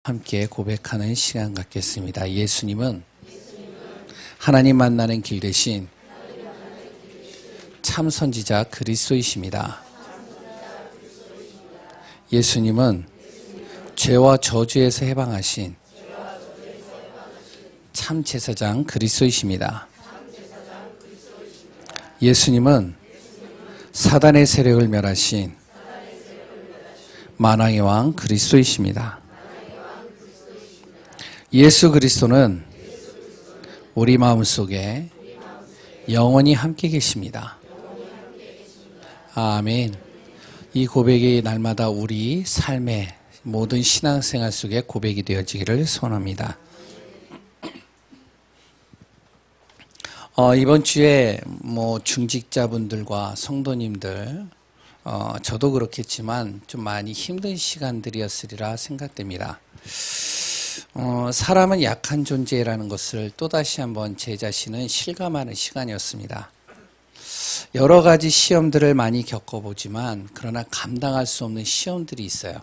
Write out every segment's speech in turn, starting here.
함께 고백하는 시간 갖겠습니다. 예수님은 하나님 만나는 길 대신 참 선지자 그리스도이십니다. 예수님은 죄와 저주에서 해방하신 참 제사장 그리스도이십니다. 예수님은 사단의 세력을 멸하신 만왕의 왕 그리스도이십니다. 예수 그리스도는 우리 마음속에 영원히 함께 계십니다. 아멘. 이 고백이 날마다 우리 삶의 모든 신앙생활 속에 고백이 되어지기를 소원합니다. 이번 주에 중직자분들과 성도님들, 저도 그렇겠지만 좀 많이 힘든 시간들이었으리라 생각됩니다. 사람은 약한 존재라는 것을 또다시 한번 제 자신은 실감하는 시간이었습니다. 여러 가지 시험들을 많이 겪어보지만 그러나 감당할 수 없는 시험들이 있어요.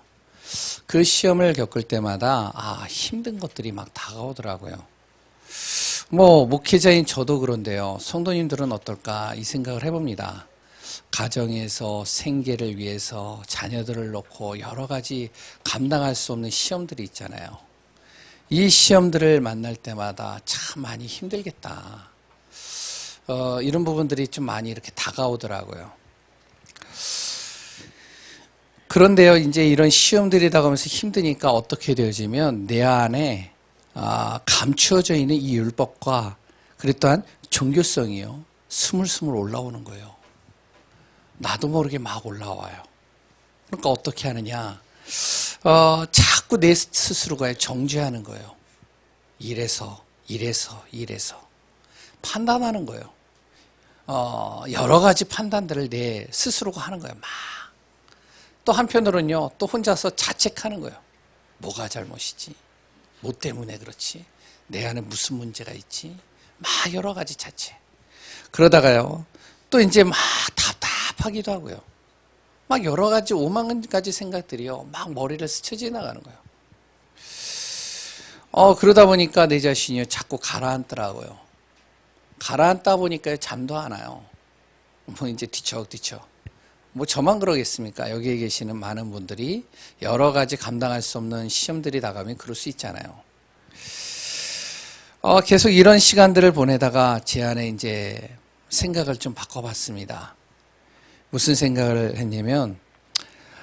그 시험을 겪을 때마다 힘든 것들이 막 다가오더라고요. 목회자인 저도 그런데요. 성도님들은 어떨까 이 생각을 해봅니다. 가정에서 생계를 위해서 자녀들을 놓고 여러 가지 감당할 수 없는 시험들이 있잖아요. 이 시험들을 만날 때마다 참 많이 힘들겠다. 이런 부분들이 좀 많이 이렇게 다가오더라고요. 그런데요, 이제 이런 시험들이 다가오면서 힘드니까 어떻게 되어지면 내 안에 감추어져 있는 이 율법과 그리고 또한 종교성이요, 스물스물 올라오는 거예요. 나도 모르게 막 올라와요. 그러니까 어떻게 하느냐? 자꾸 내 스스로가 정죄하는 거예요. 이래서 판단하는 거예요. 여러 가지 판단들을 내 스스로가 하는 거예요. 막. 또 한편으로는요, 또 혼자서 자책하는 거예요. 뭐가 잘못이지? 뭐 때문에 그렇지? 내 안에 무슨 문제가 있지? 막 여러 가지 자책. 그러다가요, 또 이제 막 답답하기도 하고요. 막 여러 가지 5만 가지 생각들이요, 막 머리를 스쳐 지나가는 거예요. 그러다 보니까 내 자신이 자꾸 가라앉더라고요. 가라앉다 보니까 잠도 안 와요. 이제 뒤척뒤척. 저만 그러겠습니까? 여기에 계시는 많은 분들이 여러 가지 감당할 수 없는 시험들이 다가오면 그럴 수 있잖아요. 계속 이런 시간들을 보내다가 제 안에 이제 생각을 좀 바꿔봤습니다. 무슨 생각을 했냐면,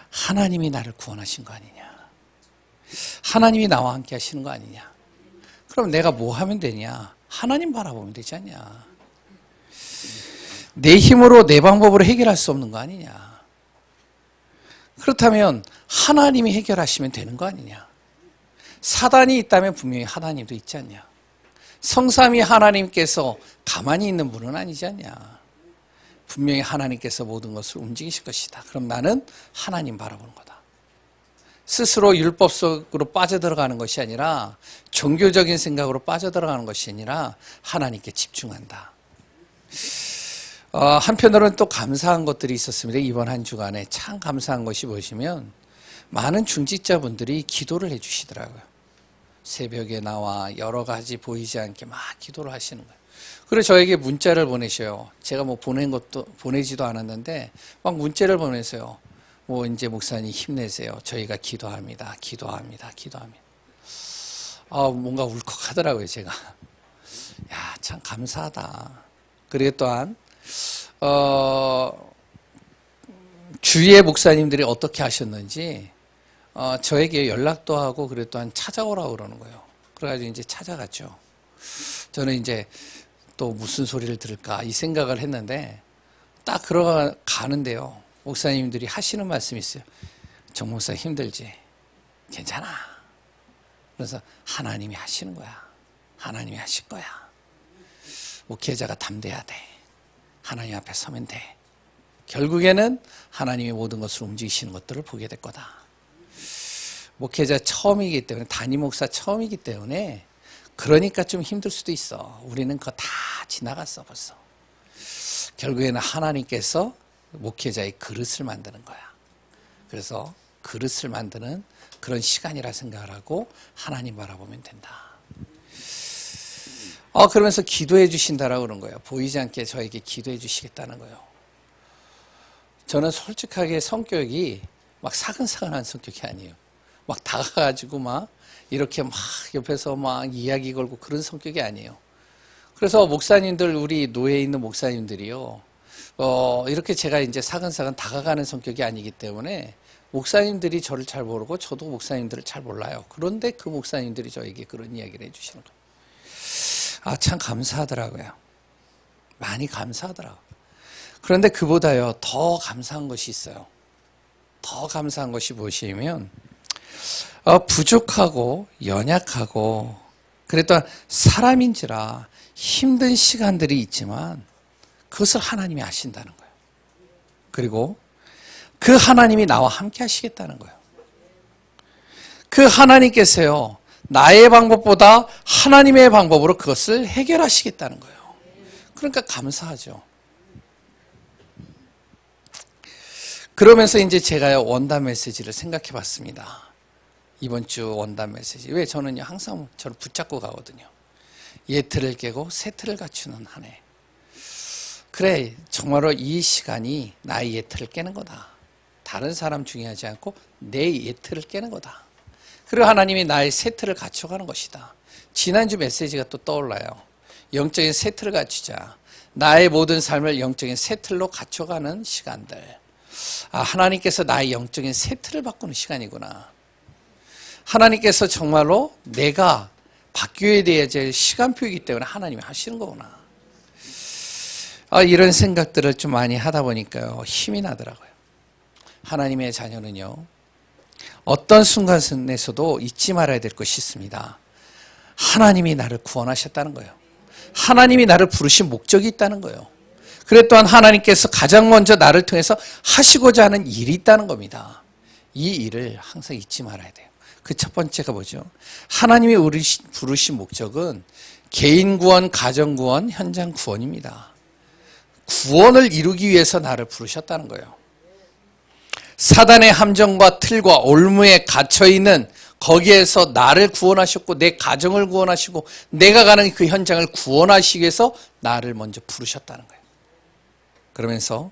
하나님이 나를 구원하신 거 아니냐. 하나님이 나와 함께 하시는 거 아니냐. 그럼 내가 뭐 하면 되냐. 하나님 바라보면 되지 않냐. 내 힘으로 내 방법으로 해결할 수 없는 거 아니냐. 그렇다면 하나님이 해결하시면 되는 거 아니냐. 사단이 있다면 분명히 하나님도 있지 않냐. 성삼위 하나님께서 가만히 있는 분은 아니지 않냐. 분명히 하나님께서 모든 것을 움직이실 것이다. 그럼 나는 하나님 바라보는 거다. 스스로 율법 속으로 빠져들어가는 것이 아니라, 종교적인 생각으로 빠져들어가는 것이 아니라 하나님께 집중한다. 한편으로는 또 감사한 것들이 있었습니다. 이번 한 주간에 참 감사한 것이 무엇이면, 많은 중직자분들이 기도를 해주시더라고요. 새벽에 나와 여러 가지 보이지 않게 막 기도를 하시는 거예요. 그래서 저에게 문자를 보내셔요. 제가 보내지도 않았는데 막 문자를 보내세요. 이제 목사님 힘내세요. 저희가 기도합니다. 뭔가 울컥하더라고요, 제가. 야, 참 감사하다. 그리고 또한 주위의 목사님들이 어떻게 하셨는지 저에게 연락도 하고, 그리고 또한 찾아오라고 그러는 거예요. 그래가지고 이제 찾아갔죠. 저는 이제 또 무슨 소리를 들을까 이 생각을 했는데, 딱 가는데요, 목사님들이 하시는 말씀이 있어요. 정 목사 힘들지? 괜찮아. 그래서 하나님이 하시는 거야. 하나님이 하실 거야. 목회자가 담대해야 돼. 하나님 앞에 서면 돼. 결국에는 하나님이 모든 것을 움직이시는 것들을 보게 될 거다. 목회자 처음이기 때문에, 담임 목사 처음이기 때문에, 그러니까 좀 힘들 수도 있어. 우리는 그거 다 지나갔어 벌써. 결국에는 하나님께서 목회자의 그릇을 만드는 거야. 그래서 그릇을 만드는 그런 시간이라 생각을 하고 하나님 바라보면 된다. 그러면서 기도해 주신다라고 그런 거예요. 보이지 않게 저에게 기도해 주시겠다는 거예요. 저는 솔직하게 성격이 막 사근사근한 성격이 아니에요. 막 다가가지고 막 이렇게 막 옆에서 막 이야기 걸고 그런 성격이 아니에요. 그래서 목사님들, 우리 노예에 있는 목사님들이요, 이렇게 제가 이제 사근사근 다가가는 성격이 아니기 때문에 목사님들이 저를 잘 모르고 저도 목사님들을 잘 몰라요. 그런데 그 목사님들이 저에게 그런 이야기를 해주시는 거예요. 참 감사하더라고요. 많이 감사하더라고요. 그런데 그보다요, 더 감사한 것이 있어요. 더 감사한 것이 무엇이냐면, 부족하고 연약하고 그랬던 사람인지라 힘든 시간들이 있지만 그것을 하나님이 아신다는 거예요. 그리고 그 하나님이 나와 함께 하시겠다는 거예요. 그 하나님께서요, 나의 방법보다 하나님의 방법으로 그것을 해결하시겠다는 거예요. 그러니까 감사하죠. 그러면서 이제 제가요, 원단 메시지를 생각해 봤습니다. 이번 주 원단 메시지. 왜 저는요, 항상 저를 붙잡고 가거든요. 예틀을 깨고 새틀을 갖추는 한 해. 그래, 정말로 이 시간이 나의 예틀을 깨는 거다. 다른 사람 중요하지 않고 내 예틀을 깨는 거다. 그리고 하나님이 나의 새틀을 갖춰가는 것이다. 지난주 메시지가 또 떠올라요. 영적인 새틀을 갖추자. 나의 모든 삶을 영적인 새틀로 갖춰가는 시간들. 하나님께서 나의 영적인 새틀을 바꾸는 시간이구나. 하나님께서 정말로 내가 바뀌어야 될 시간표이기 때문에 하나님이 하시는 거구나. 이런 생각들을 좀 많이 하다 보니까요, 힘이 나더라고요. 하나님의 자녀는요, 어떤 순간에서도 잊지 말아야 될 것이 있습니다. 하나님이 나를 구원하셨다는 거예요. 하나님이 나를 부르신 목적이 있다는 거예요. 그래 또한 하나님께서 가장 먼저 나를 통해서 하시고자 하는 일이 있다는 겁니다. 이 일을 항상 잊지 말아야 돼요. 그 첫 번째가 뭐죠? 하나님이 우리 부르신 목적은 개인 구원, 가정 구원, 현장 구원입니다. 구원을 이루기 위해서 나를 부르셨다는 거예요. 사단의 함정과 틀과 올무에 갇혀있는 거기에서 나를 구원하셨고 내 가정을 구원하시고 내가 가는 그 현장을 구원하시기 위해서 나를 먼저 부르셨다는 거예요. 그러면서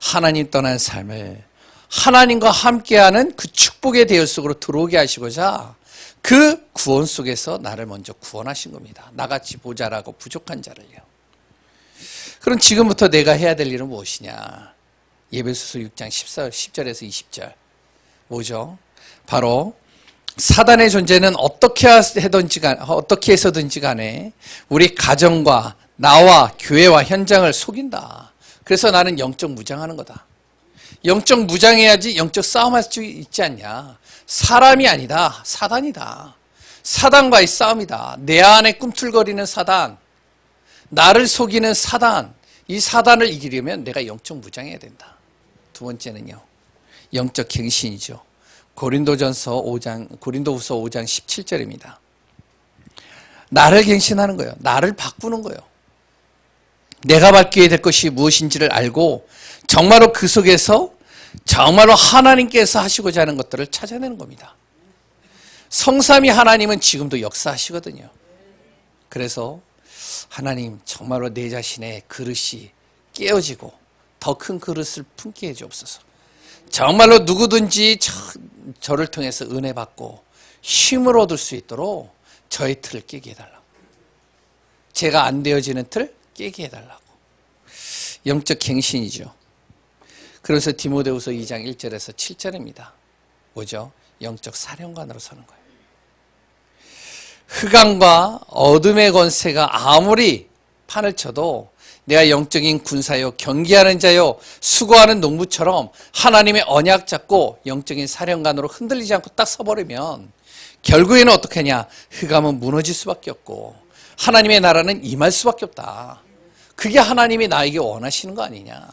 하나님 떠난 삶을 하나님과 함께하는 그 축복의 대열 속으로 들어오게 하시고자 그 구원 속에서 나를 먼저 구원하신 겁니다. 나같이 모자라고 부족한 자를요. 그럼 지금부터 내가 해야 될 일은 무엇이냐? 예배소서 6장 10절에서 20절 뭐죠? 바로 사단의 존재는 어떻게 해서든지 간에 우리 가정과 나와 교회와 현장을 속인다. 그래서 나는 영적 무장하는 거다. 영적 무장해야지 영적 싸움할 수 있지 않냐. 사람이 아니다. 사단이다. 사단과의 싸움이다. 내 안에 꿈틀거리는 사단, 나를 속이는 사단, 이 사단을 이기려면 내가 영적 무장해야 된다. 두 번째는요, 영적 갱신이죠. 고린도후서 5장 17절입니다. 나를 갱신하는 거예요. 나를 바꾸는 거예요. 내가 바뀌어야 될 것이 무엇인지를 알고 정말로 그 속에서 정말로 하나님께서 하시고자 하는 것들을 찾아내는 겁니다. 성삼위 하나님은 지금도 역사하시거든요. 그래서 하나님 정말로 내 자신의 그릇이 깨어지고 더 큰 그릇을 품게 해주옵소서. 정말로 누구든지 저를 통해서 은혜 받고 힘을 얻을 수 있도록 저의 틀을 깨게 해달라고. 제가 안 되어지는 틀 깨게 해달라고. 영적 갱신이죠. 그래서 디모데후서 2장 1절에서 7절입니다. 뭐죠? 영적 사령관으로 서는 거예요. 흑암과 어둠의 권세가 아무리 판을 쳐도 내가 영적인 군사요, 경계하는 자요, 수고하는 농부처럼 하나님의 언약 잡고 영적인 사령관으로 흔들리지 않고 딱 서버리면 결국에는 어떻게 하냐? 흑암은 무너질 수밖에 없고 하나님의 나라는 임할 수밖에 없다. 그게 하나님이 나에게 원하시는 거 아니냐.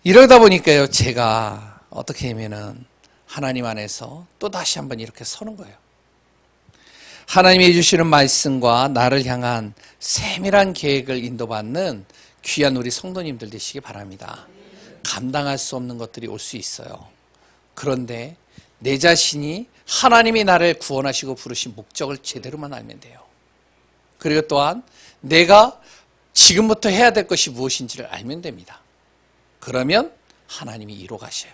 이러다 보니까요, 제가 어떻게 하면은 하나님 안에서 또 다시 한번 이렇게 서는 거예요. 하나님이 해주시는 말씀과 나를 향한 세밀한 계획을 인도받는 귀한 우리 성도님들 되시기 바랍니다. 감당할 수 없는 것들이 올 수 있어요. 그런데 내 자신이 하나님이 나를 구원하시고 부르신 목적을 제대로만 알면 돼요. 그리고 또한 내가 지금부터 해야 될 것이 무엇인지를 알면 됩니다. 그러면 하나님이 이루어 가셔요.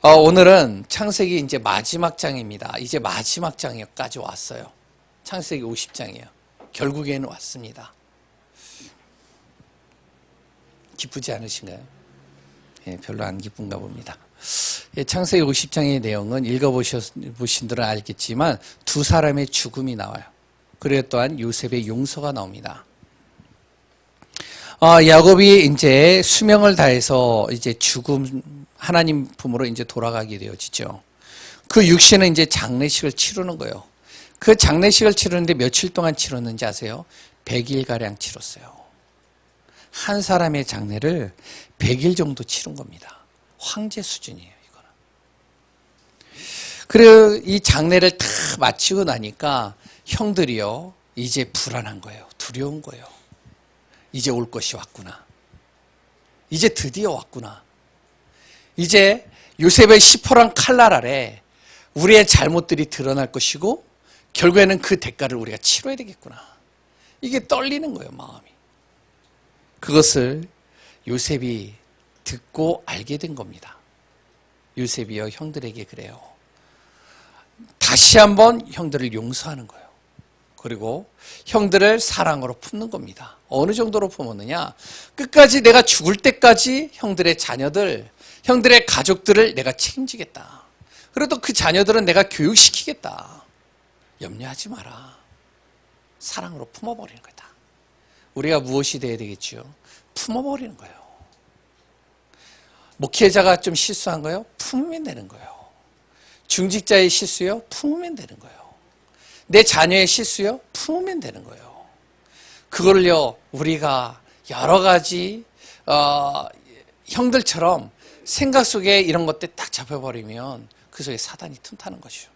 오늘은 창세기 이제 마지막 장입니다. 이제 마지막 장까지 왔어요. 창세기 50장이에요. 결국에는 왔습니다. 기쁘지 않으신가요? 예, 별로 안 기쁜가 봅니다. 예, 창세기 50장의 내용은 읽어보신 분들은 알겠지만 두 사람의 죽음이 나와요. 그리고 또한 요셉의 용서가 나옵니다. 야곱이 이제 수명을 다해서 이제 죽음 하나님 품으로 이제 돌아가게 되어지죠. 그 육신은 이제 장례식을 치르는 거예요. 그 장례식을 치르는데 며칠 동안 치렀는지 아세요? 100일가량 치렀어요. 한 사람의 장례를 100일 정도 치른 겁니다. 황제 수준이에요, 이거는. 그리고 이 장례를 다 마치고 나니까 형들이요, 이제 불안한 거예요. 두려운 거예요. 이제 올 것이 왔구나. 이제 드디어 왔구나. 이제 요셉의 시퍼런 칼날 아래 우리의 잘못들이 드러날 것이고 결국에는 그 대가를 우리가 치러야 되겠구나. 이게 떨리는 거예요, 마음이. 그것을 요셉이 듣고 알게 된 겁니다. 요셉이요, 형들에게 그래요. 다시 한번 형들을 용서하는 거예요. 그리고 형들을 사랑으로 품는 겁니다. 어느 정도로 품었느냐? 끝까지 내가 죽을 때까지 형들의 자녀들, 형들의 가족들을 내가 책임지겠다. 그래도 그 자녀들은 내가 교육시키겠다. 염려하지 마라. 사랑으로 품어버리는 거다. 우리가 무엇이 돼야 되겠죠? 품어버리는 거예요. 목회자가 좀 실수한 거예요? 품으면 되는 거예요. 중직자의 실수요? 품으면 되는 거예요. 내 자녀의 실수요? 품으면 되는 거예요. 그걸요, 우리가 여러 가지 형들처럼 생각 속에 이런 것들 딱 잡혀버리면 그 속에 사단이 틈타는 것이죠.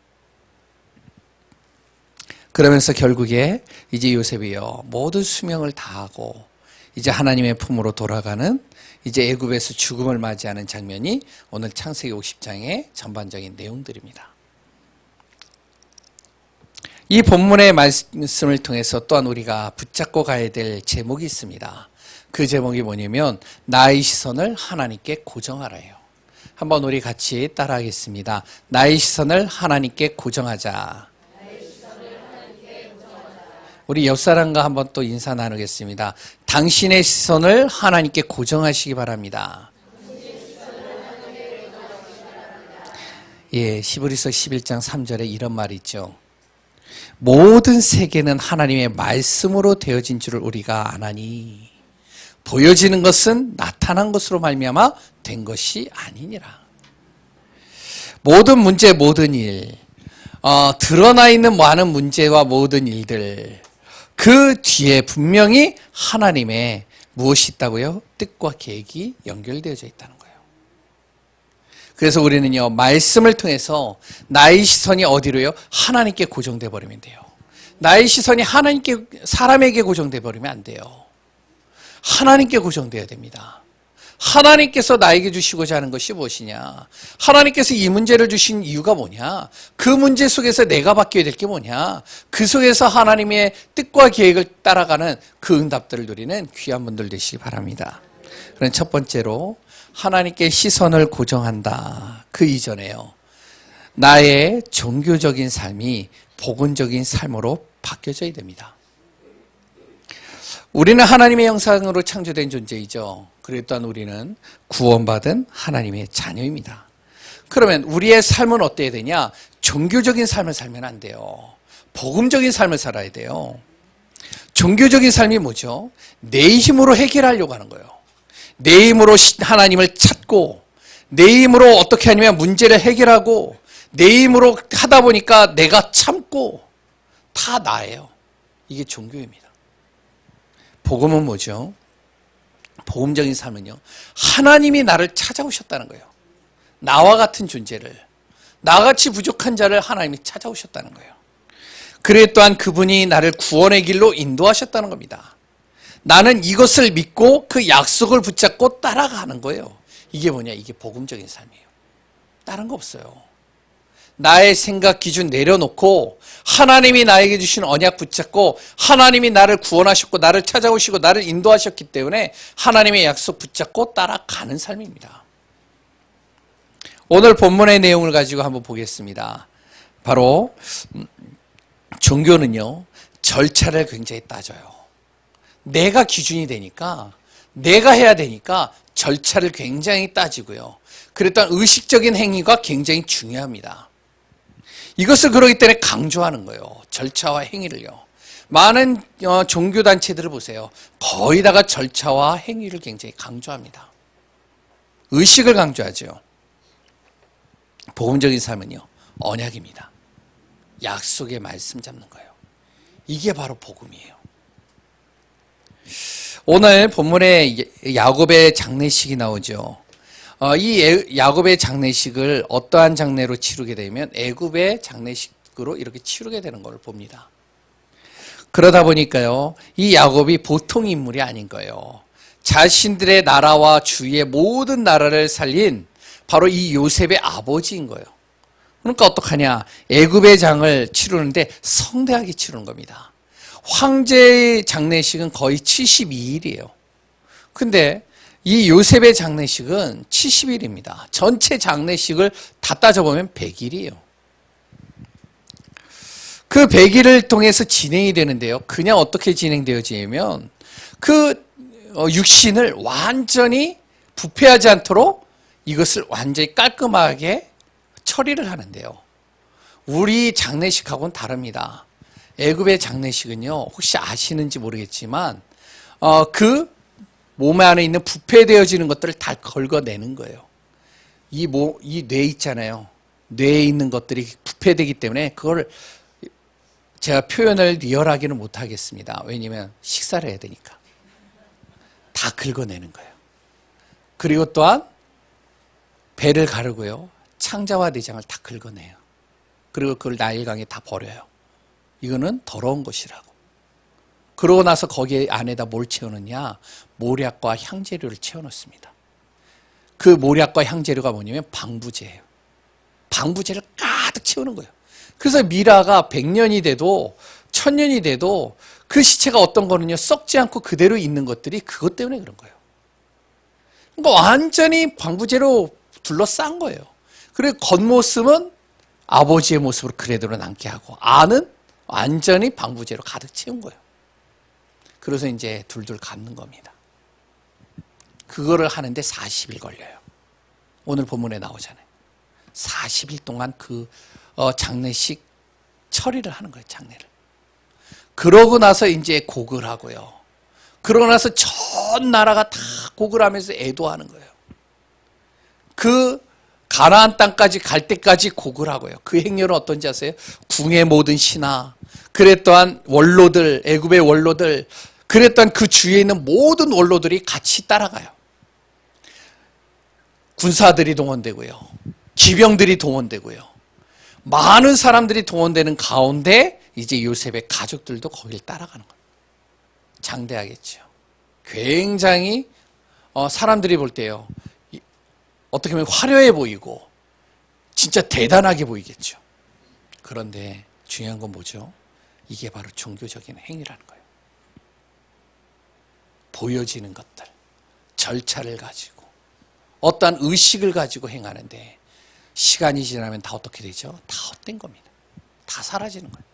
그러면서 결국에 이제 요셉이요, 모든 수명을 다하고 이제 하나님의 품으로 돌아가는 이제 애굽에서 죽음을 맞이하는 장면이 오늘 창세기 50장의 전반적인 내용들입니다. 이 본문의 말씀을 통해서 또한 우리가 붙잡고 가야 될 제목이 있습니다. 그 제목이 뭐냐면 나의 시선을 하나님께 고정하라요. 한번 우리 같이 따라하겠습니다. 나의 시선을 하나님께 고정하자. 우리 옆 사람과 한번 또 인사 나누겠습니다. 당신의 시선을 하나님께 고정하시기 바랍니다. 예, 히브리서 11장 3절에 이런 말이 있죠. 모든 세계는 하나님의 말씀으로 되어진 줄을 우리가 아나니 보여지는 것은 나타난 것으로 말미암아 된 것이 아니니라. 모든 문제, 모든 일, 드러나 있는 많은 문제와 모든 일들, 그 뒤에 분명히 하나님의 무엇이 있다고요? 뜻과 계획이 연결되어져 있다는 거예요. 그래서 우리는요, 말씀을 통해서 나의 시선이 어디로요? 하나님께 고정돼 버리면 돼요. 나의 시선이 하나님께, 사람에게 고정돼 버리면 안 돼요. 하나님께 고정돼야 됩니다. 하나님께서 나에게 주시고자 하는 것이 무엇이냐? 하나님께서 이 문제를 주신 이유가 뭐냐? 그 문제 속에서 내가 바뀌어야 될 게 뭐냐? 그 속에서 하나님의 뜻과 계획을 따라가는 그 응답들을 누리는 귀한 분들 되시기 바랍니다. 그럼 첫 번째로 하나님께 시선을 고정한다. 그 이전에요, 나의 종교적인 삶이 복음적인 삶으로 바뀌어져야 됩니다. 우리는 하나님의 형상으로 창조된 존재이죠. 그리고 또한 우리는 구원받은 하나님의 자녀입니다. 그러면 우리의 삶은 어때야 되냐? 종교적인 삶을 살면 안 돼요. 복음적인 삶을 살아야 돼요. 종교적인 삶이 뭐죠? 내 힘으로 해결하려고 하는 거예요. 내 힘으로 하나님을 찾고, 내 힘으로 어떻게 하냐면 문제를 해결하고, 내 힘으로 하다 보니까 내가 참고, 다 나예요. 이게 종교입니다. 복음은 뭐죠? 복음적인 삶은요, 하나님이 나를 찾아오셨다는 거예요. 나와 같은 존재를, 나같이 부족한 자를 하나님이 찾아오셨다는 거예요. 그래 또한 그분이 나를 구원의 길로 인도하셨다는 겁니다. 나는 이것을 믿고 그 약속을 붙잡고 따라가는 거예요. 이게 뭐냐? 이게 복음적인 삶이에요. 다른 거 없어요. 나의 생각 기준 내려놓고 하나님이 나에게 주신 언약 붙잡고 하나님이 나를 구원하셨고 나를 찾아오시고 나를 인도하셨기 때문에 하나님의 약속 붙잡고 따라가는 삶입니다. 오늘 본문의 내용을 가지고 한번 보겠습니다. 바로 종교는요, 절차를 굉장히 따져요. 내가 기준이 되니까, 내가 해야 되니까 절차를 굉장히 따지고요. 그랬던 의식적인 행위가 굉장히 중요합니다. 이것을 그러기 때문에 강조하는 거예요. 절차와 행위를요. 많은 종교단체들을 보세요. 거의 다가 절차와 행위를 굉장히 강조합니다. 의식을 강조하죠. 복음적인 삶은요, 언약입니다. 약속의 말씀 잡는 거예요. 이게 바로 복음이에요. 오늘 본문에 야곱의 장례식이 나오죠. 이 야곱의 장례식을 어떠한 장례로 치르게 되면 애굽의 장례식으로 이렇게 치르게 되는 걸 봅니다. 그러다 보니까요, 이 야곱이 보통 인물이 아닌 거예요. 자신들의 나라와 주위의 모든 나라를 살린 바로 이 요셉의 아버지인 거예요. 그러니까 어떡하냐, 애굽의 장을 치르는데 성대하게 치르는 겁니다. 황제의 장례식은 거의 72일이에요. 근데 이 요셉의 장례식은 70일입니다. 전체 장례식을 다 따져보면 100일이에요. 그 100일을 통해서 진행이 되는데요. 그냥 어떻게 진행되어지냐면 그 육신을 완전히 부패하지 않도록 이것을 완전히 깔끔하게 처리를 하는데요. 우리 장례식하고는 다릅니다. 애굽의 장례식은요, 혹시 아시는지 모르겠지만 그 몸 안에 있는 부패되어지는 것들을 다 긁어내는 거예요. 이 뇌 있잖아요. 뇌에 있는 것들이 부패되기 때문에 그걸 제가 표현을 리얼하게는 못하겠습니다. 왜냐하면 식사를 해야 되니까. 다 긁어내는 거예요. 그리고 또한 배를 가르고요, 창자와 내장을 다 긁어내요. 그리고 그걸 나일강에 다 버려요. 이거는 더러운 것이라고. 그러고 나서 거기 안에다 뭘 채워넣냐? 모략과 향재료를 채워넣습니다. 그 모략과 향재료가 뭐냐면 방부제예요. 방부제를 가득 채우는 거예요. 그래서 미라가 100년이 돼도 1000년이 돼도 그 시체가 어떤 거는요, 썩지 않고 그대로 있는 것들이 그것 때문에 그런 거예요. 그러니까 완전히 방부제로 둘러싼 거예요. 그리고 겉모습은 아버지의 모습으로 그대로 남게 하고 안은 완전히 방부제로 가득 채운 거예요. 그래서 이제 둘둘 감는 겁니다. 그거를 하는데 40일 걸려요. 오늘 본문에 나오잖아요. 40일 동안 그 장례식 처리를 하는 거예요, 장례를. 그러고 나서 이제 곡을 하고요. 그러고 나서 전 나라가 다 곡을 하면서 애도하는 거예요. 그 가나안 땅까지 갈 때까지 곡을 하고요. 그 행렬은 어떤지 아세요? 궁의 모든 신하, 그랬던 원로들, 애굽의 원로들, 그랬던 그 주위에 있는 모든 원로들이 같이 따라가요. 군사들이 동원되고요. 기병들이 동원되고요. 많은 사람들이 동원되는 가운데 이제 요셉의 가족들도 거기를 따라가는 거예요. 장대하겠죠. 굉장히 사람들이 볼 때요, 어떻게 보면 화려해 보이고 진짜 대단하게 보이겠죠. 그런데 중요한 건 뭐죠? 이게 바로 종교적인 행위라는 거예요. 보여지는 것들, 절차를 가지고 어떠한 의식을 가지고 행하는데 시간이 지나면 다 어떻게 되죠? 다 헛된 겁니다. 다 사라지는 거예요.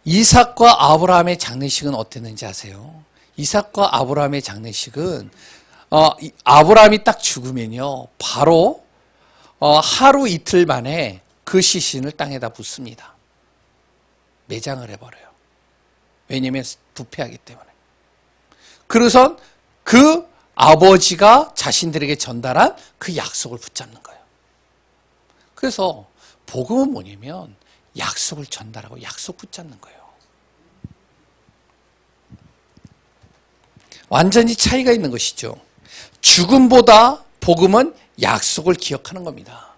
이삭과 아브라함의 장례식은 어땠는지 아세요? 이삭과 아브라함의 장례식은 아브라함이 딱 죽으면요, 바로 하루 이틀 만에 그 시신을 땅에다 붓습니다. 매장을 해버려요. 왜냐하면 부패하기 때문에. 그래서 그 아버지가 자신들에게 전달한 그 약속을 붙잡는 거예요. 그래서 복음은 뭐냐면 약속을 전달하고 약속 붙잡는 거예요. 완전히 차이가 있는 것이죠. 죽음보다 복음은 약속을 기억하는 겁니다.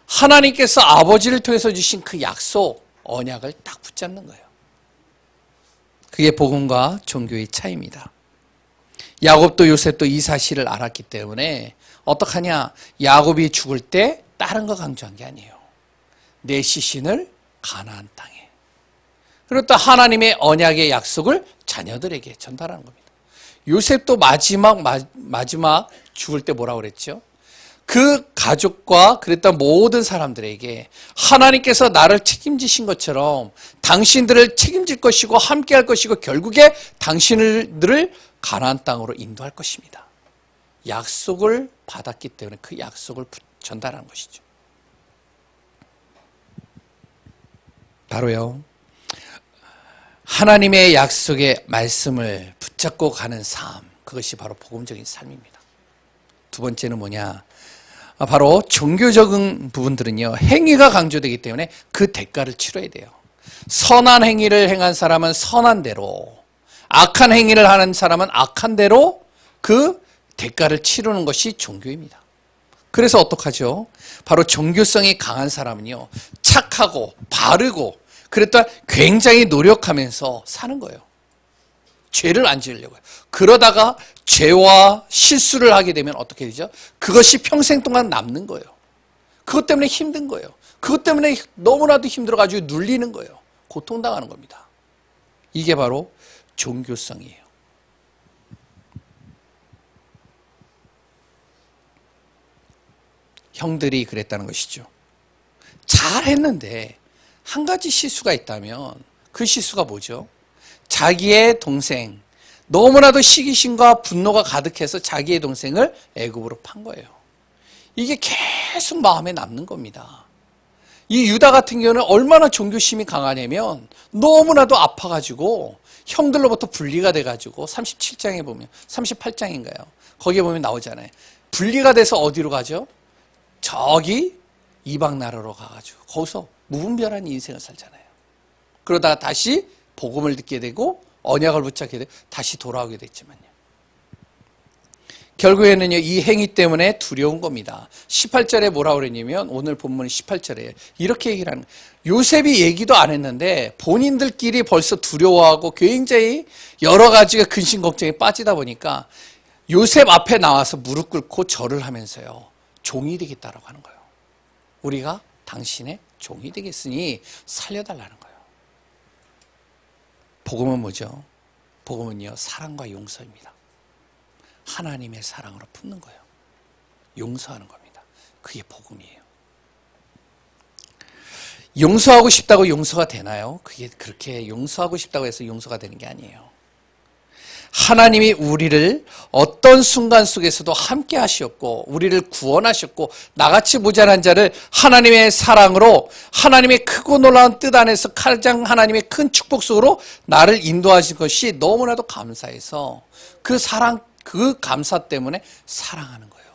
하나님께서 아버지를 통해서 주신 그 약속, 언약을 딱 붙잡는 거예요. 그게 복음과 종교의 차이입니다. 야곱도 요셉도 이 사실을 알았기 때문에 어떡하냐? 야곱이 죽을 때 다른 거 강조한 게 아니에요. 내 시신을 가나안 땅에. 그리고 또 하나님의 언약의 약속을 자녀들에게 전달하는 겁니다. 요셉도 마지막 죽을 때 뭐라고 그랬죠? 그 가족과 그랬던 모든 사람들에게 하나님께서 나를 책임지신 것처럼 당신들을 책임질 것이고 함께할 것이고 결국에 당신들을 가나안 땅으로 인도할 것입니다. 약속을 받았기 때문에 그 약속을 전달하는 것이죠. 바로요, 하나님의 약속의 말씀을 붙잡고 가는 삶, 그것이 바로 복음적인 삶입니다. 두 번째는 뭐냐? 바로 종교적인 부분들은요, 행위가 강조되기 때문에 그 대가를 치러야 돼요. 선한 행위를 행한 사람은 선한 대로, 악한 행위를 하는 사람은 악한 대로 그 대가를 치르는 것이 종교입니다. 그래서 어떡하죠? 바로 종교성이 강한 사람은요, 착하고 바르고 그랬다 굉장히 노력하면서 사는 거예요. 죄를 안 지으려고요. 그러다가 죄와 실수를 하게 되면 어떻게 되죠? 그것이 평생 동안 남는 거예요. 그것 때문에 힘든 거예요. 그것 때문에 너무나도 힘들어가지고 눌리는 거예요. 고통당하는 겁니다. 이게 바로 종교성이에요. 형들이 그랬다는 것이죠. 잘했는데 한 가지 실수가 있다면 그 실수가 뭐죠? 자기의 동생, 너무나도 시기심과 분노가 가득해서 자기의 동생을 애굽으로 판 거예요. 이게 계속 마음에 남는 겁니다. 이 유다 같은 경우는 얼마나 종교심이 강하냐면 너무나도 아파가지고 형들로부터 분리가 돼가지고 37장에 보면 38장인가요? 거기에 보면 나오잖아요. 분리가 돼서 어디로 가죠? 저기 이방 나라로 가가지고 거기서 무분별한 인생을 살잖아요. 그러다가 다시 복음을 듣게 되고 언약을 붙잡게 되고 다시 돌아오게 됐지만요. 결국에는요, 이 행위 때문에 두려운 겁니다. 18절에 뭐라고 그랬냐면, 오늘 본문 18절에 이렇게 얘기를 하는 거예요. 요셉이 얘기도 안 했는데 본인들끼리 벌써 두려워하고 굉장히 여러 가지가 근심 걱정에 빠지다 보니까 요셉 앞에 나와서 무릎 꿇고 절을 하면서요, 종이 되겠다라고 하는 거예요. 우리가 당신의 종이 되겠으니 살려달라는 거예요. 복음은 뭐죠? 복음은요, 사랑과 용서입니다. 하나님의 사랑으로 품는 거예요. 용서하는 겁니다. 그게 복음이에요. 용서하고 싶다고 용서가 되나요? 그게 그렇게 용서하고 싶다고 해서 용서가 되는 게 아니에요. 하나님이 우리를 어떤 순간 속에서도 함께 하셨고 우리를 구원하셨고 나같이 모자란 자를 하나님의 사랑으로 하나님의 크고 놀라운 뜻 안에서 가장 하나님의 큰 축복 속으로 나를 인도하신 것이 너무나도 감사해서 그 사랑, 그 감사 때문에 사랑하는 거예요.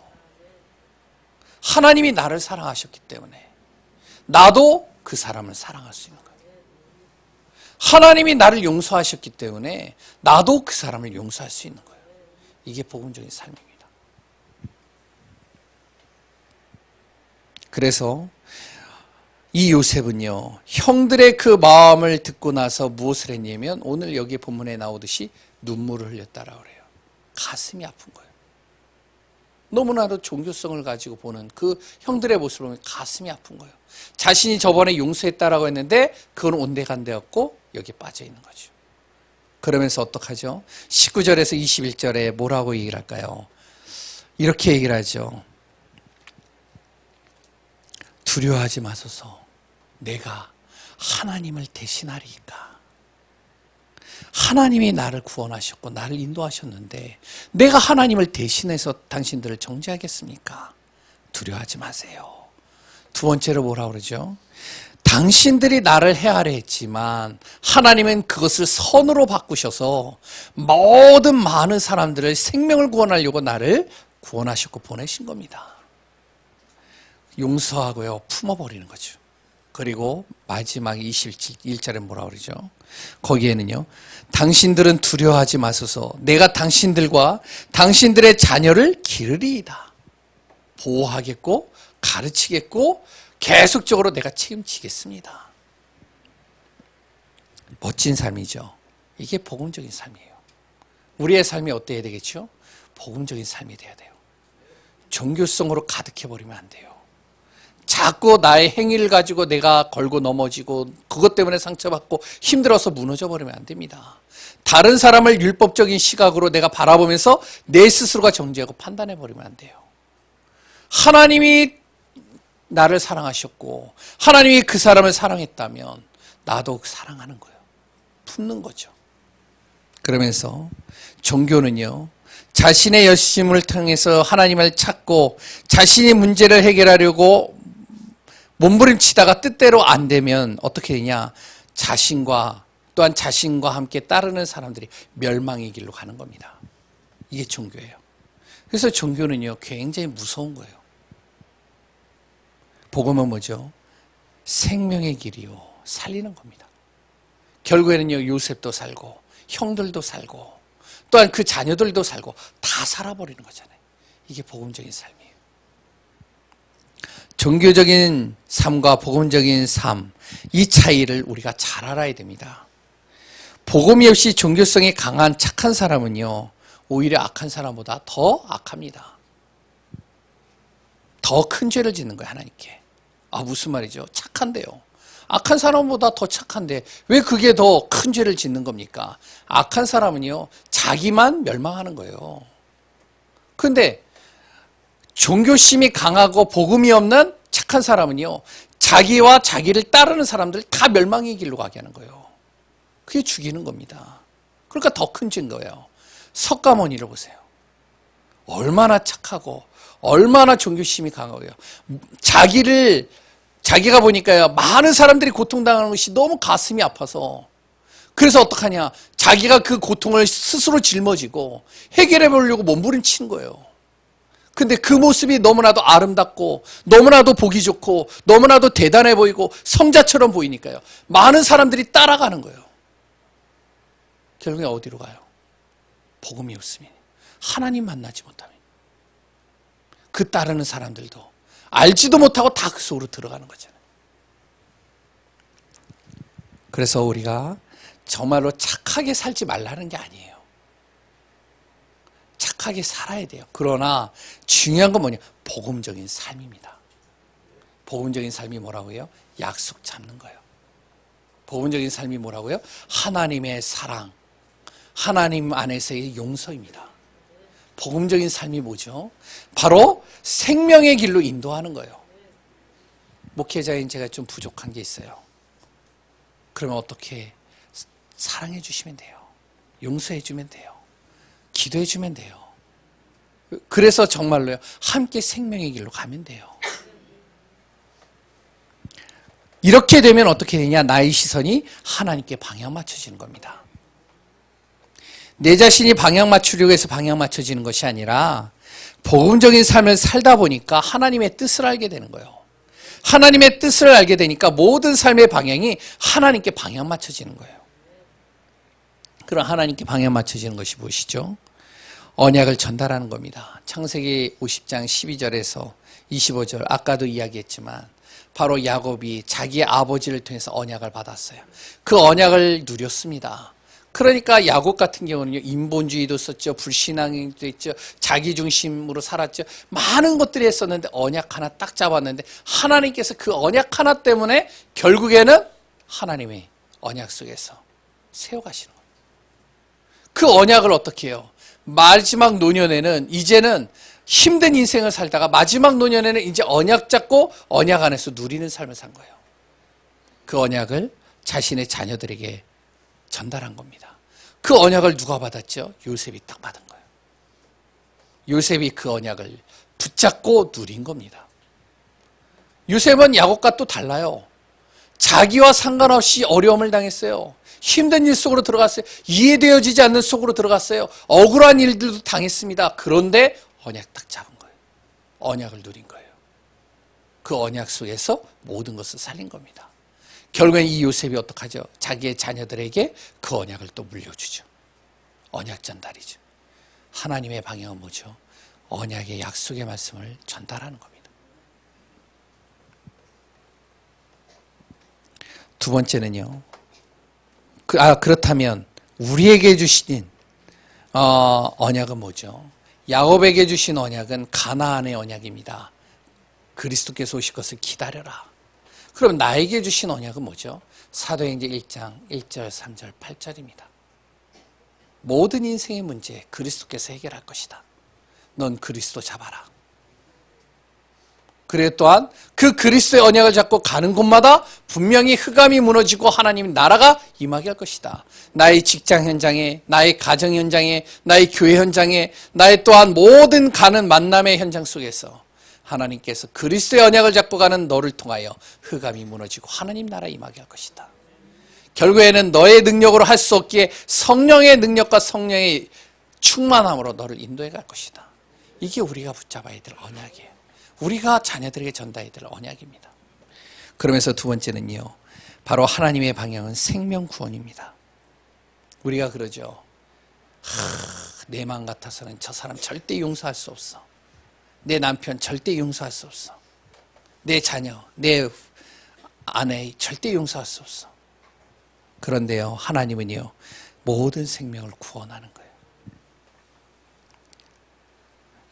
하나님이 나를 사랑하셨기 때문에 나도 그 사람을 사랑할 수 있는 거예요. 하나님이 나를 용서하셨기 때문에 나도 그 사람을 용서할 수 있는 거예요. 이게 복음적인 삶입니다. 그래서 이 요셉은요, 형들의 그 마음을 듣고 나서 무엇을 했냐면 오늘 여기 본문에 나오듯이 눈물을 흘렸다라고 그래요. 가슴이 아픈 거예요. 너무나도 종교성을 가지고 보는 그 형들의 모습을 보면 가슴이 아픈 거예요. 자신이 저번에 용서했다라고 했는데 그건 온데간데였고 여기 빠져 있는 거죠. 그러면서 어떡하죠? 19절에서 21절에 뭐라고 얘기를 할까요? 이렇게 얘기를 하죠. 두려워하지 마소서. 내가 하나님을 대신하리이까. 하나님이 나를 구원하셨고 나를 인도하셨는데 내가 하나님을 대신해서 당신들을 정죄하겠습니까? 두려워하지 마세요. 두 번째로 뭐라고 그러죠? 당신들이 나를 해하려 했지만 하나님은 그것을 선으로 바꾸셔서 모든 많은 사람들을 생명을 구원하려고 나를 구원하셨고 보내신 겁니다. 용서하고요, 품어버리는 거죠. 그리고 마지막 21절에 뭐라고 그러죠? 거기에는요, 당신들은 두려워하지 마소서. 내가 당신들과 당신들의 자녀를 기르리이다. 보호하겠고 가르치겠고 계속적으로 내가 책임지겠습니다. 멋진 삶이죠. 이게 복음적인 삶이에요. 우리의 삶이 어때야 되겠죠? 복음적인 삶이 돼야 돼요. 종교성으로 가득해버리면 안 돼요. 자꾸 나의 행위를 가지고 내가 걸고 넘어지고 그것 때문에 상처받고 힘들어서 무너져 버리면 안 됩니다. 다른 사람을 율법적인 시각으로 내가 바라보면서 내 스스로가 정죄하고 판단해 버리면 안 돼요. 하나님이 나를 사랑하셨고 하나님이 그 사람을 사랑했다면 나도 사랑하는 거예요. 품는 거죠. 그러면서 종교는요, 자신의 열심을 통해서 하나님을 찾고 자신이 문제를 해결하려고 몸부림치다가 뜻대로 안 되면 어떻게 되냐? 자신과 또한 자신과 함께 따르는 사람들이 멸망의 길로 가는 겁니다. 이게 종교예요. 그래서 종교는요, 굉장히 무서운 거예요. 복음은 뭐죠? 생명의 길이요, 살리는 겁니다. 결국에는요, 요셉도 살고 형들도 살고 또한 그 자녀들도 살고 다 살아버리는 거잖아요. 이게 복음적인 삶이에요. 종교적인 삶과 복음적인 삶, 이 차이를 우리가 잘 알아야 됩니다. 복음이 없이 종교성이 강한 착한 사람은요, 오히려 악한 사람보다 더 악합니다. 더 큰 죄를 짓는 거예요, 하나님께. 무슨 말이죠? 착한데요. 악한 사람보다 더 착한데 왜 그게 더 큰 죄를 짓는 겁니까? 악한 사람은요, 자기만 멸망하는 거예요. 그런데 종교심이 강하고 복음이 없는 착한 사람은요, 자기와 자기를 따르는 사람들 다 멸망의 길로 가게 하는 거예요. 그게 죽이는 겁니다. 그러니까 더 큰 죄인 거예요. 석가모니를 보세요. 얼마나 착하고 얼마나 종교심이 강하고요. 자기가 보니까요, 많은 사람들이 고통당하는 것이 너무 가슴이 아파서, 그래서 어떡하냐, 자기가 그 고통을 스스로 짊어지고 해결해 보려고 몸부림치는 거예요. 근데 그 모습이 너무나도 아름답고 너무나도 보기 좋고 너무나도 대단해 보이고 성자처럼 보이니까요, 많은 사람들이 따라가는 거예요. 결국에 어디로 가요? 복음이 없으면, 하나님 만나지 못하면 그 따르는 사람들도 알지도 못하고 다 그 속으로 들어가는 거잖아요. 그래서 우리가 정말로 착하게 살지 말라는 게 아니에요. 착하게 살아야 돼요. 그러나 중요한 건 뭐냐? 복음적인 삶입니다. 복음적인 삶이 뭐라고요? 약속 잡는 거예요. 복음적인 삶이 뭐라고요? 하나님의 사랑, 하나님 안에서의 용서입니다. 복음적인 삶이 뭐죠? 바로 생명의 길로 인도하는 거예요. 목회자인 제가 좀 부족한 게 있어요. 그러면 어떻게? 사랑해 주시면 돼요. 용서해 주면 돼요. 기도해 주면 돼요. 그래서 정말로요, 함께 생명의 길로 가면 돼요. 이렇게 되면 어떻게 되냐? 나의 시선이 하나님께 방향 맞춰지는 겁니다. 내 자신이 방향 맞추려고 해서 방향 맞춰지는 것이 아니라 복음적인 삶을 살다 보니까 하나님의 뜻을 알게 되는 거예요. 하나님의 뜻을 알게 되니까 모든 삶의 방향이 하나님께 방향 맞춰지는 거예요. 그럼 하나님께 방향 맞춰지는 것이 무엇이죠? 언약을 전달하는 겁니다. 창세기 50장 12절에서 25절, 아까도 이야기했지만 바로 야곱이 자기의 아버지를 통해서 언약을 받았어요. 그 언약을 누렸습니다. 그러니까 야곱 같은 경우는요, 인본주의도 썼죠, 불신앙도 있죠, 자기중심으로 살았죠, 많은 것들이 했었는데 언약 하나 딱 잡았는데 하나님께서 그 언약 하나 때문에 결국에는 하나님의 언약 속에서 세워가시는 거예요. 그 언약을 어떻게 해요? 마지막 노년에는, 이제는 힘든 인생을 살다가 마지막 노년에는 이제 언약 잡고 언약 안에서 누리는 삶을 산 거예요. 그 언약을 자신의 자녀들에게 전달한 겁니다. 그 언약을 누가 받았죠? 요셉이 딱 받은 거예요. 요셉이 그 언약을 붙잡고 누린 겁니다. 요셉은 야곱과 또 달라요. 자기와 상관없이 어려움을 당했어요. 힘든 일 속으로 들어갔어요. 이해되어지지 않는 속으로 들어갔어요. 억울한 일들도 당했습니다. 그런데 언약 딱 잡은 거예요. 언약을 누린 거예요. 그 언약 속에서 모든 것을 살린 겁니다. 결국엔 이 요셉이 어떡하죠? 자기의 자녀들에게 그 언약을 또 물려주죠. 언약 전달이죠. 하나님의 방향은 뭐죠? 언약의 약속의 말씀을 전달하는 겁니다. 두 번째는요, 그렇다면 우리에게 주신 언약은 뭐죠? 야곱에게 주신 언약은 가나안의 언약입니다. 그리스도께서 오실 것을 기다려라. 그럼 나에게 주신 언약은 뭐죠? 사도행전 1장 1절, 3절, 8절입니다. 모든 인생의 문제 그리스도께서 해결할 것이다. 넌 그리스도 잡아라. 그래 또한 그 그리스도의 언약을 잡고 가는 곳마다 분명히 흑암이 무너지고 하나님의 나라가 임하게 할 것이다. 나의 직장 현장에, 나의 가정 현장에, 나의 교회 현장에, 나의 또한 모든 가는 만남의 현장 속에서 하나님께서 그리스도의 언약을 잡고 가는 너를 통하여 흑암이 무너지고 하나님 나라 임하게 할 것이다. 결국에는 너의 능력으로 할 수 없기에 성령의 능력과 성령의 충만함으로 너를 인도해 갈 것이다. 이게 우리가 붙잡아야 될 언약이에요. 우리가 자녀들에게 전달해야 될 언약입니다. 그러면서 두 번째는요, 바로 하나님의 방향은 생명 구원입니다. 우리가 그러죠. 내 마음 같아서는 저 사람 절대 용서할 수 없어. 내 남편 절대 용서할 수 없어. 내 자녀, 내 아내 절대 용서할 수 없어. 그런데요, 하나님은요, 모든 생명을 구원하는 거예요.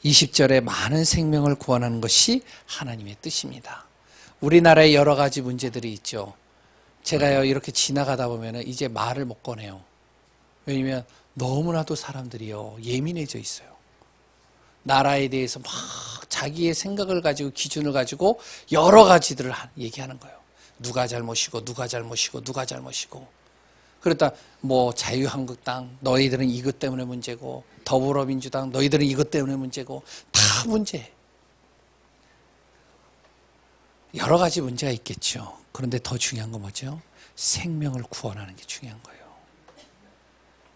20절에 많은 생명을 구원하는 것이 하나님의 뜻입니다. 우리나라에 여러 가지 문제들이 있죠. 제가요, 이렇게 지나가다 보면 이제 말을 못 꺼내요. 왜냐면 너무나도 사람들이요, 예민해져 있어요. 나라에 대해서 막 자기의 생각을 가지고 기준을 가지고 여러 가지들을 얘기하는 거예요. 누가 잘못이고 누가 잘못이고 누가 잘못이고. 그러다 뭐 자유한국당 너희들은 이것 때문에 문제고, 더불어민주당 너희들은 이것 때문에 문제고, 다 문제. 여러 가지 문제가 있겠죠. 그런데 더 중요한 건 뭐죠? 생명을 구원하는 게 중요한 거예요.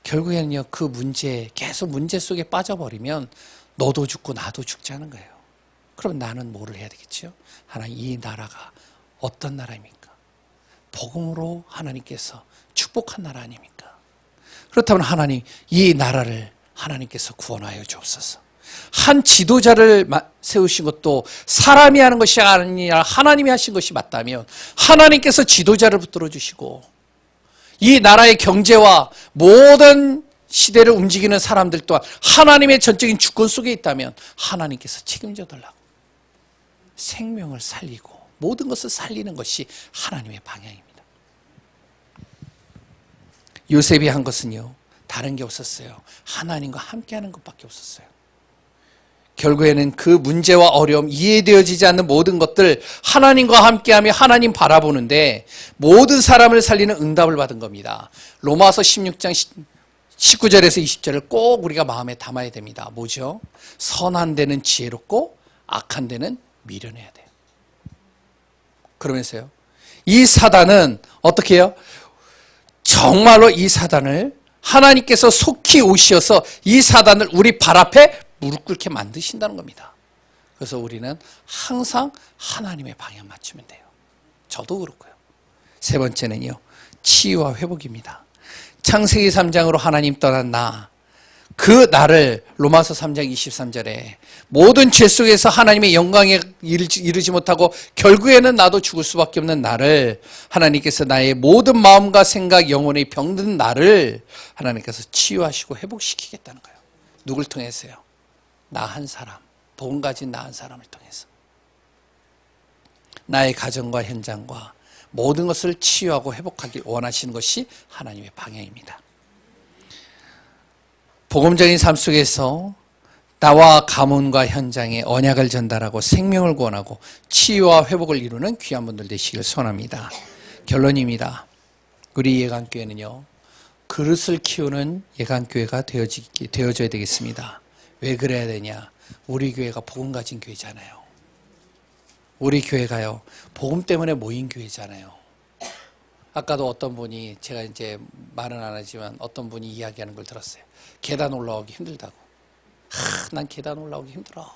결국에는요, 그 문제, 계속 문제 속에 빠져버리면 너도 죽고 나도 죽자는 거예요. 그럼 나는 뭐를 해야 되겠죠? 하나님, 이 나라가 어떤 나라입니까? 복음으로 하나님께서 축복한 나라 아닙니까? 그렇다면 하나님, 이 나라를 하나님께서 구원하여 주옵소서. 한 지도자를 세우신 것도 사람이 하는 것이 아니라 하나님이 하신 것이 맞다면 하나님께서 지도자를 붙들어 주시고, 이 나라의 경제와 모든 시대를 움직이는 사람들 또한 하나님의 전적인 주권 속에 있다면 하나님께서 책임져 달라고. 생명을 살리고 모든 것을 살리는 것이 하나님의 방향입니다. 요셉이 한 것은요, 다른 게 없었어요. 하나님과 함께하는 것밖에 없었어요. 결국에는 그 문제와 어려움, 이해되어지지 않는 모든 것들 하나님과 함께하며 하나님 바라보는데 모든 사람을 살리는 응답을 받은 겁니다. 로마서 16장 19절에서 20절을 꼭 우리가 마음에 담아야 됩니다. 뭐죠? 선한 데는 지혜롭고 악한 데는 미련해야 돼요. 그러면서요, 이 사단은 어떻게 해요? 정말로 이 사단을 하나님께서 속히 오셔서 이 사단을 우리 발 앞에 무릎 꿇게 만드신다는 겁니다. 그래서 우리는 항상 하나님의 방향 맞추면 돼요. 저도 그렇고요. 세 번째는요, 치유와 회복입니다. 창세기 3장으로 하나님 떠난 그 나를 로마서 3장 23절에 모든 죄 속에서 하나님의 영광에 이르지 못하고 결국에는 나도 죽을 수밖에 없는 나를 하나님께서 나의 모든 마음과 생각, 영혼의 병든 나를 하나님께서 치유하시고 회복시키겠다는 거예요. 누굴 통해서요? 나 한 사람, 복음 가진 나 한 사람을 통해서. 나의 가정과 현장과 모든 것을 치유하고 회복하길 원하시는 것이 하나님의 방향입니다. 복음적인 삶 속에서 나와 가문과 현장에 언약을 전달하고 생명을 구원하고 치유와 회복을 이루는 귀한 분들 되시길 소원합니다. 결론입니다. 우리 예강교회는요, 그릇을 키우는 예강교회가 되어져야 되겠습니다. 왜 그래야 되냐? 우리 교회가 복음 가진 교회잖아요. 우리 교회가요, 복음 때문에 모인 교회잖아요. 아까도 어떤 분이, 제가 이제 말은 안 하지만 어떤 분이 이야기하는 걸 들었어요. 계단 올라오기 힘들다고. 난 계단 올라오기 힘들어.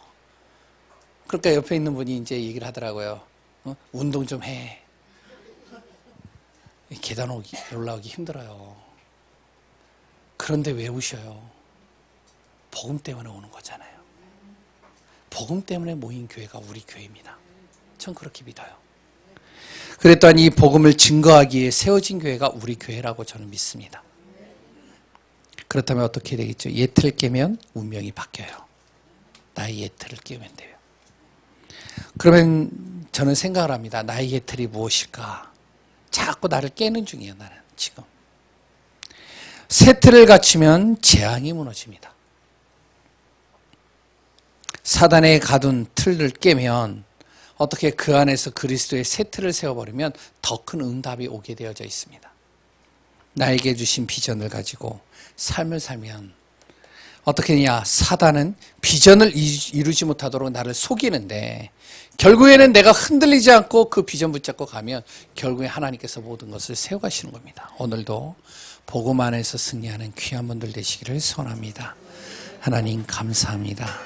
그러니까 옆에 있는 분이 이제 얘기를 하더라고요. 운동 좀 해. 계단 올라오기 힘들어요. 그런데 왜 우셔요? 복음 때문에 오는 거잖아요. 복음 때문에 모인 교회가 우리 교회입니다. 전 그렇게 믿어요. 그래 또한 이 복음을 증거하기 위해 세워진 교회가 우리 교회라고 저는 믿습니다. 그렇다면 어떻게 되겠죠? 예틀을 깨면 운명이 바뀌어요. 나의 예틀을 깨면 돼요. 그러면 저는 생각을 합니다. 나의 예틀이 무엇일까? 자꾸 나를 깨는 중이에요. 나는 지금. 새 틀을 갖추면 재앙이 무너집니다. 사단에 가둔 틀을 깨면 어떻게 그 안에서 그리스도의 새 틀을 세워버리면 더 큰 응답이 오게 되어져 있습니다. 나에게 주신 비전을 가지고 삶을 살면 어떻게 되냐? 사단은 비전을 이루지 못하도록 나를 속이는데 결국에는 내가 흔들리지 않고 그 비전 붙잡고 가면 결국에 하나님께서 모든 것을 세워가시는 겁니다. 오늘도 복음 안에서 승리하는 귀한 분들 되시기를 소원합니다. 하나님 감사합니다.